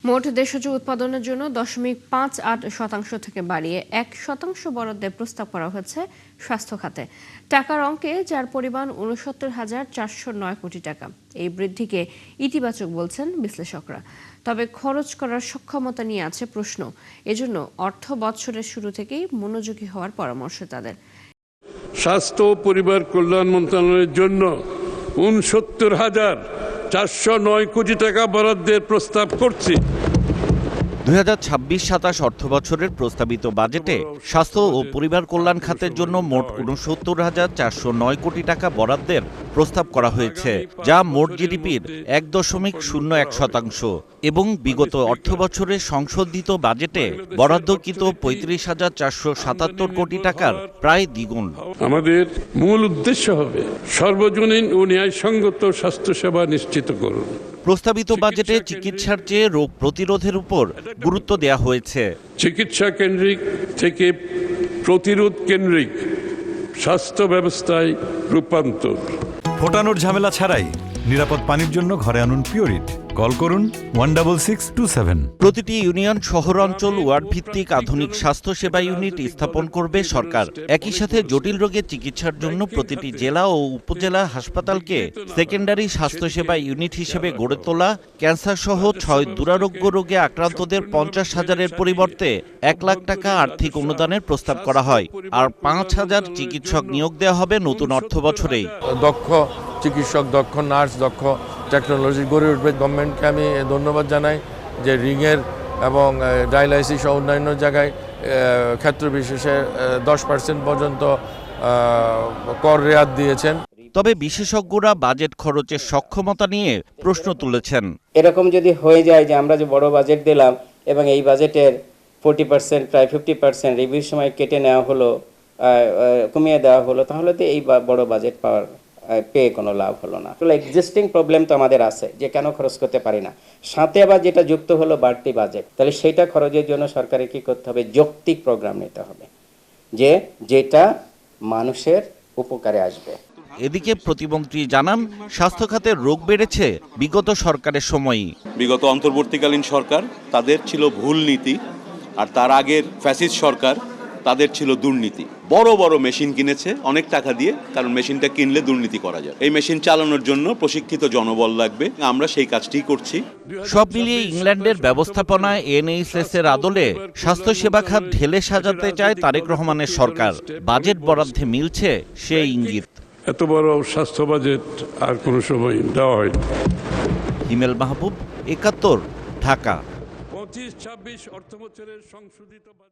মোট দেশজ উৎপাদনের জন্য 0.58% থেকে বাড়িয়ে 1% বরাদ্দের প্রস্তাব করা হয়েছে স্বাস্থ্য খাতে। টাকার অঙ্কে যার পরিমাণ ৬৯,৪০৯ কোটি টাকা। এই বৃদ্ধিকে ইতিবাচক বলছেন বিশ্লেষকরা। তবে খরচ করার সক্ষমতা নিয়ে আছে প্রশ্ন। এজন্য অর্থ বছরের শুরু থেকেই মনোযোগী হওয়ার পরামর্শ তাদের। স্বাস্থ্য ও পরিবার কল্যাণ মন্ত্রণালয়ের জন্য ৬৯,৪০৯ কোটি টাকা বরাদ্দের প্রস্তাব করছি। ২০২৬-২৭ অর্থবছরের প্রস্তাবিত বাজেটে স্বাস্থ্য ও পরিবার কল্যাণ খাতের জন্য মোট ৬৯,৪০৯ কোটি টাকা বরাদ্দের প্রস্তাব করা হয়েছে, যা মোট জিডিপির ১.০১% এবং বিগত অর্থবছরে সংশোধিত বাজেটে বরাদ্দকৃত ৩৫,৪৭৭ কোটি টাকার প্রায় দ্বিগুণ। আমাদের মূল উদ্দেশ্য হবে সর্বজনীন ও ন্যায়সঙ্গত স্বাস্থ্যসেবা নিশ্চিত করুন। প্রস্তাবিত বাজেটে চিকিৎসার চেয়ে রোগ প্রতিরোধের উপর গুরুত্ব দেওয়া হয়েছে। চিকিৎসা কেন্দ্রিক থেকে প্রতিরোধ কেন্দ্রিক স্বাস্থ্য ব্যবস্থায় রূপান্তর। ফোটানোর ঝামেলা ছাড়াই নিরাপদ পানির জন্য ঘরে আনুন পিওরিট। কল করুন 16627। প্রতিটি ইউনিয়ন শহরাঞ্চল ওয়ার্ড ভিত্তিক আধুনিক স্বাস্থ্যসেবা ইউনিট স্থাপন করবে সরকার। একই সাথে জটিল রোগের চিকিৎসার জন্য প্রতিটি জেলা ও উপজেলা হাসপাতালকে সেকেন্ডারি স্বাস্থ্যসেবা ইউনিট হিসেবে গড়ে তোলা, ক্যান্সার সহ 6 দুরারোগ্য রোগে আক্রান্তদের ৫০,০০০-এর পরিবর্তে ১ লাখ টাকা আর্থিক অনুদানের প্রস্তাব করা হয়। আর ৫,০০০ চিকিৎসক নিয়োগ দেওয়া হবে নতুন অর্থ বছরেই। দক্ষ চিকিৎসক, দক্ষ নার্স, দক্ষ টেকনোলজি গড়ে উঠবে। গভর্নমেন্টকে আমি ধন্যবাদ জানাই যে রিংয়ের এবং ডায়ালাইসিস সহ অন্যান্য জায়গায় ক্ষেত্র বিশেষে 10% পর্যন্ত কর রেয়াত দিয়েছেন। তবে বিশেষজ্ঞরা বাজেট খরচের সক্ষমতা নিয়ে প্রশ্ন তুলেছেন। এরকম যদি হয়ে যায় যে আমরা যে বড় বাজেট দিলাম এবং এই বাজেটের 40% প্রায় 50% রিভিউর সময় কেটে নেওয়া হলো, কমিয়ে দেওয়া হলো, তাহলে তো এই বড় বাজেট পেয়ে কোনো লাভ হলো না। আসলে এক্সিস্টিং প্রবলেম তো আমাদের আছে যে কেন খরচ করতে পারি না। সাথে আবার যেটা যুক্ত হলো বাড়তি বাজেট, তাহলে সেটা খরচের জন্য সরকারের কি করতে হবে? যৌক্তিক প্রোগ্রাম নিতে হবে যেটা মানুষের উপকারে আসবে। এদিকে প্রতিমন্ত্রী জানান, স্বাস্থ্য খাতের রোগ বেড়েছে বিগত সরকারের সময়ই। বিগত অন্তর্বর্তীকালীন সরকার তাদের ছিল ভুল নীতি, আর তার আগের ফ্যাসিস্ট সরকার তাদের ছিল দুর্নীতি। বড় বড় মেশিন কিনেছে অনেক টাকা দিয়ে, কারণ মেশিনটা কিনলে দুর্নীতি করা যায়। এই মেশিন চালানোর জন্য প্রশিক্ষিত জনবল লাগবে, আমরা সেই কাজটিই করছি। সব মিলিয়ে ইংল্যান্ডের ব্যবস্থাপনায় এনএইচএস এর আদলে স্বাস্থ্যসেবা খাত ঢেলে সাজাতে চায় তারেক রহমানের সরকার। বাজেট বরাদ্দে মিলছে সেই ইঙ্গিত। এত বড় স্বাস্থ্য বাজেট আর কোনো সময় দেওয়া হয়নি। হিমেল মাহবুব, ৭১, ঢাকা। ২৫-২৬ অর্থবছরের সংশোধিত